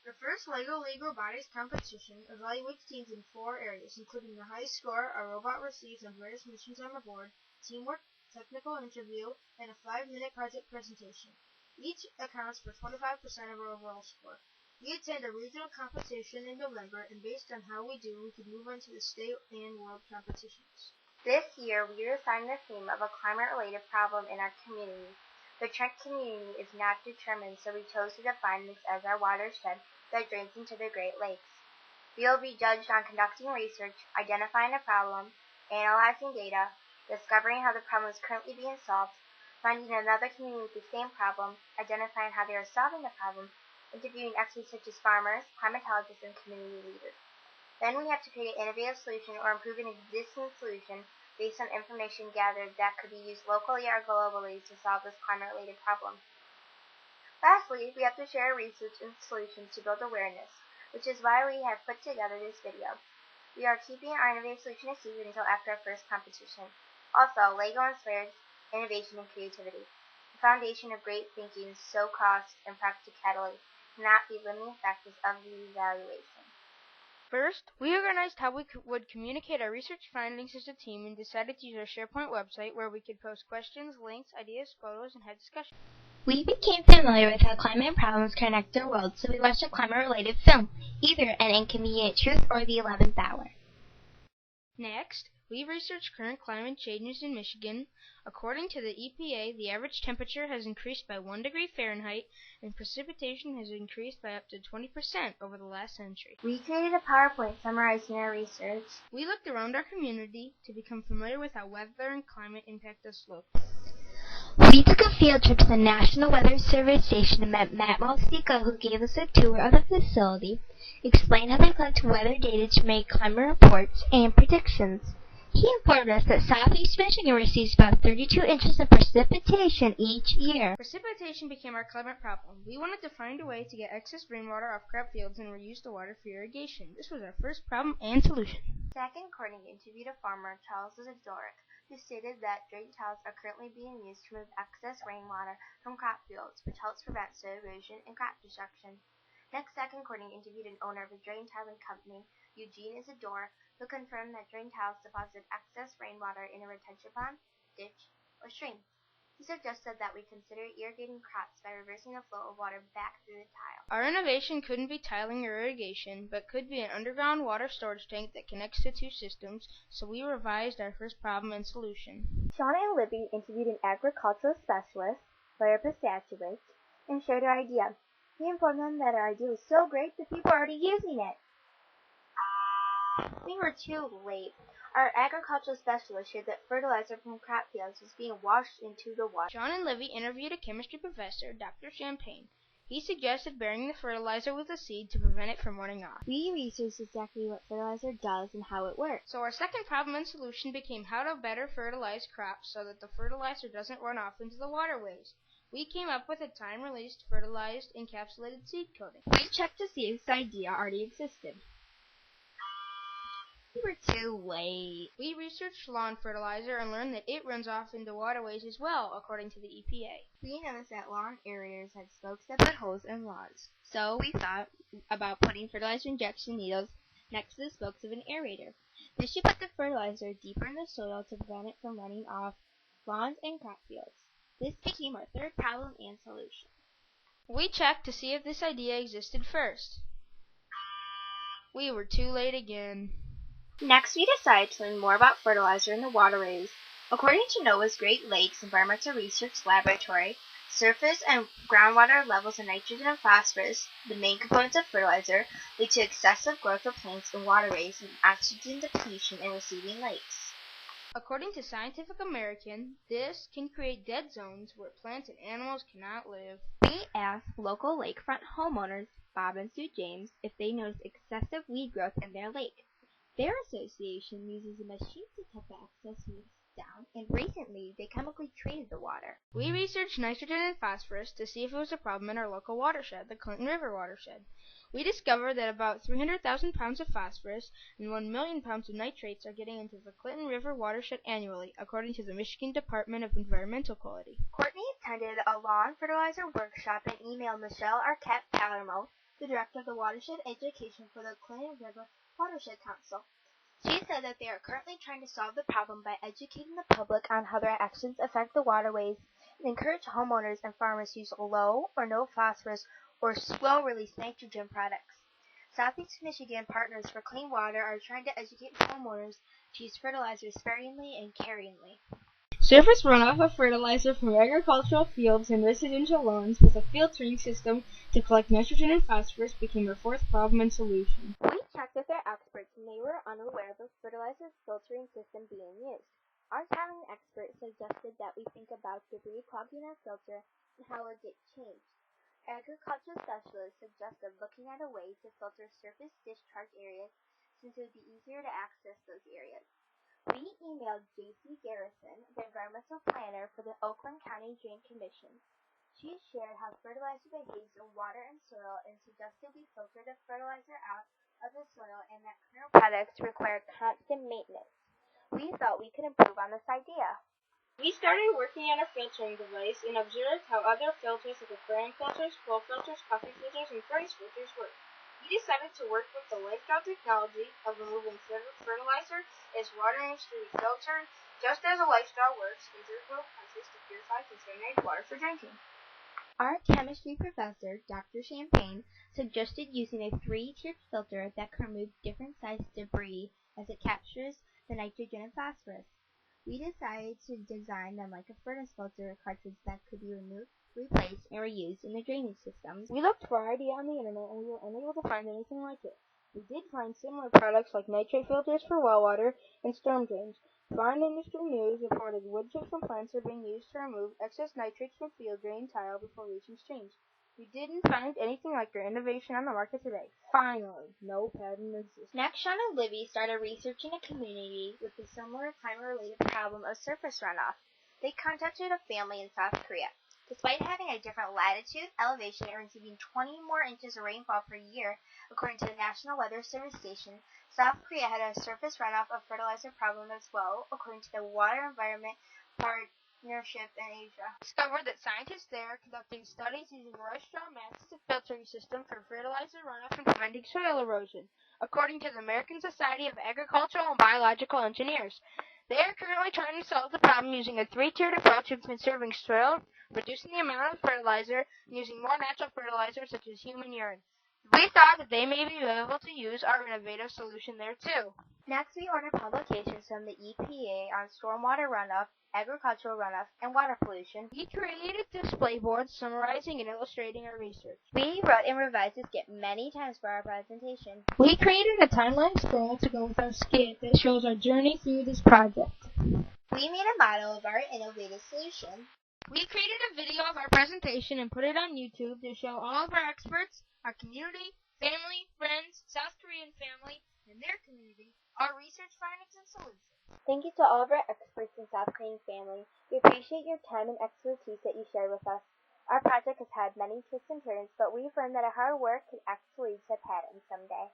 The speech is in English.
The first LEGO League Robotics competition evaluates teams in 4 areas, including the highest score, a robot receives and various missions on the board, teamwork, technical interview, and a 5-minute project presentation. Each accounts for 25% of our overall score. We attend a regional competition in November, and based on how we do, we can move on to the state and world competitions. This year, we were assigned the theme of a climate-related problem in our community. The Trent community is not determined, so we chose to define this as our watershed that drains into the Great Lakes. We will be judged on conducting research, identifying a problem, analyzing data, discovering how the problem is currently being solved, finding another community with the same problem, identifying how they are solving the problem, interviewing experts such as farmers, climatologists, and community leaders. Then we have to create an innovative solution or improve an existing solution based on information gathered that could be used locally or globally to solve this climate-related problem. Lastly, we have to share our research and solutions to build awareness, which is why we have put together this video. We are keeping our innovative solution a secret until after our first competition. Also, LEGO inspires innovation and creativity. The foundation of great thinking is so cost and practicality cannot be limiting factors of the evaluation. First, we organized how we would communicate our research findings as a team and decided to use our SharePoint website where we could post questions, links, ideas, photos, and have discussions. We became familiar with how climate problems connect our world, so we watched a climate-related film, either An Inconvenient Truth or The 11th Hour. Next, we researched current climate changes in Michigan. According to the EPA, the average temperature has increased by 1 degree Fahrenheit, and precipitation has increased by up to 20% over the last century. We created a PowerPoint summarizing our research. We looked around our community to become familiar with how weather and climate impact us locally. We took a field trip to the National Weather Service station and met Matt Malsica, who gave us a tour of the facility, explained how they collect weather data to make climate reports and predictions. He informed us that southeast Michigan receives about 32 inches of precipitation each year. Precipitation became our climate problem. We wanted to find a way to get excess rainwater off crop fields and reuse the water for irrigation. This was our first problem and solution. Second, Courtney interviewed a farmer, Charles Zadorek, who stated that drain tiles are currently being used to remove excess rainwater from crop fields, which helps prevent soil erosion and crop destruction. Next, Second Courtney interviewed an owner of a drain tiling company, Eugene Isidore, who confirmed that drain tiles deposit excess rainwater in a retention pond, ditch, or stream. He suggested that we consider irrigating crops by reversing the flow of water back through the tile. Our innovation couldn't be tiling or irrigation, but could be an underground water storage tank that connects to 2 systems, so we revised our first problem and solution. Sean and Libby interviewed an agricultural specialist, Larry Pistachowicz, and shared our idea. He informed them that our idea was so great that people are already using it. We were too late. Our agricultural specialist shared that fertilizer from crop fields was being washed into the water. Sean and Livy interviewed a chemistry professor, Dr. Champagne. He suggested burying the fertilizer with a seed to prevent it from running off. We researched exactly what fertilizer does and how it works. So our second problem and solution became how to better fertilize crops so that the fertilizer doesn't run off into the waterways. We came up with a time-released, fertilized, encapsulated seed coating. We checked to see if this idea already existed. We were too late. We researched lawn fertilizer and learned that it runs off into waterways as well, according to the EPA. We noticed that lawn aerators had spokes that put holes in lawns. So we thought about putting fertilizer injection needles next to the spokes of an aerator. This should put the fertilizer deeper in the soil to prevent it from running off lawns and crop fields. This became our third problem and solution. We checked to see if this idea existed first. We were too late again. Next, we decided to learn more about fertilizer in the waterways. According to NOAA's Great Lakes Environmental Research Laboratory, surface and groundwater levels of nitrogen and phosphorus, the main components of fertilizer, lead to excessive growth of plants in waterways and oxygen depletion in receiving lakes. According to Scientific American, this can create dead zones where plants and animals cannot live. We asked local lakefront homeowners, Bob and Sue James, if they noticed excessive weed growth in their lake. Their association uses a machine to cut the excess weeds down, and recently they chemically treated the water. We researched nitrogen and phosphorus to see if it was a problem in our local watershed, the Clinton River watershed. We discovered that about 300,000 pounds of phosphorus and 1 million pounds of nitrates are getting into the Clinton River watershed annually, according to the Michigan Department of Environmental Quality. Courtney attended a lawn fertilizer workshop and emailed Michelle Arquette Palermo, the director of the Watershed Education for the Clinton River Watershed Council. She said that they are currently trying to solve the problem by educating the public on how their actions affect the waterways and encourage homeowners and farmers to use low or no phosphorus or slow-release nitrogen products. Southeast Michigan Partners for Clean Water are trying to educate homeowners to use fertilizers sparingly and caringly. Surface runoff of fertilizer from agricultural fields and residential lawns with a filtering system to collect nitrogen and phosphorus became our fourth problem and solution. We checked with our experts and they were unaware of the fertilizer filtering system being used. Our talent expert suggested that we think about debris clogging our filter and how it gets changed. Agricultural specialists suggested looking at a way to filter surface discharge areas since it would be easier to access those areas. We emailed J.C. Garrison, the environmental planner for the Oakland County Drain Commission. She shared how fertilizer behaves in water and soil and suggested we filter the fertilizer out of the soil and that current products require constant maintenance. We thought we could improve on this idea. We started working on a filtering device and observed how other filters like aquarium filters, pool filters, coffee filters, and furnace filters work. We decided to work with the LifeDraw technology of removing fertilizer as water moves through the filter, just as a LifeDraw works in third world countries to purify contaminated water for drinking. Our chemistry professor, Dr. Champagne, suggested using a 3-tiered filter that can remove different sized debris as it captures the nitrogen and phosphorus. We decided to design them like a furnace filter cartridge that could be removed, replaced, and reused in the drainage systems. We looked for our idea on the internet and we were unable to find anything like it. We did find similar products like nitrate filters for well water and storm drains. Foreign Industry News reported wood chips from plants are being used to remove excess nitrates from field drain tile before reaching streams. We didn't find anything like their innovation on the market today. Finally, no patent exists. Next, Sean and Libby started researching a community with a similar climate-related problem of surface runoff. They contacted a family in South Korea. Despite having a different latitude, elevation, and receiving 20 more inches of rainfall per year, according to the National Weather Service Station, South Korea had a surface runoff of fertilizer problem as well, according to the Water Environment Partnership in Asia. Discovered that scientists there are conducting studies using Roy-Straw methods of filtering system for fertilizer runoff and preventing soil erosion, according to the American Society of Agricultural and Biological Engineers. They are currently trying to solve the problem using a 3-tiered approach of conserving soil, reducing the amount of fertilizer, and using more natural fertilizers such as human urine. We thought that they may be able to use our innovative solution there too. Next, we ordered publications from the EPA on stormwater runoff, agricultural runoff, and water pollution. We created display boards summarizing and illustrating our research. We wrote and revised the skit many times for our presentation. We created a timeline scroll to go with our skit that shows our journey through this project. We made a model of our innovative solution. We created a video of our presentation and put it on YouTube to show all of our experts, our community, family, friends, South Korean family, and their community, our research findings and solutions. Thank you to all of our experts in South Korean family. We appreciate your time and expertise that you shared with us. Our project has had many twists and turns, but we've learned that our hard work can actually lead to a patent someday.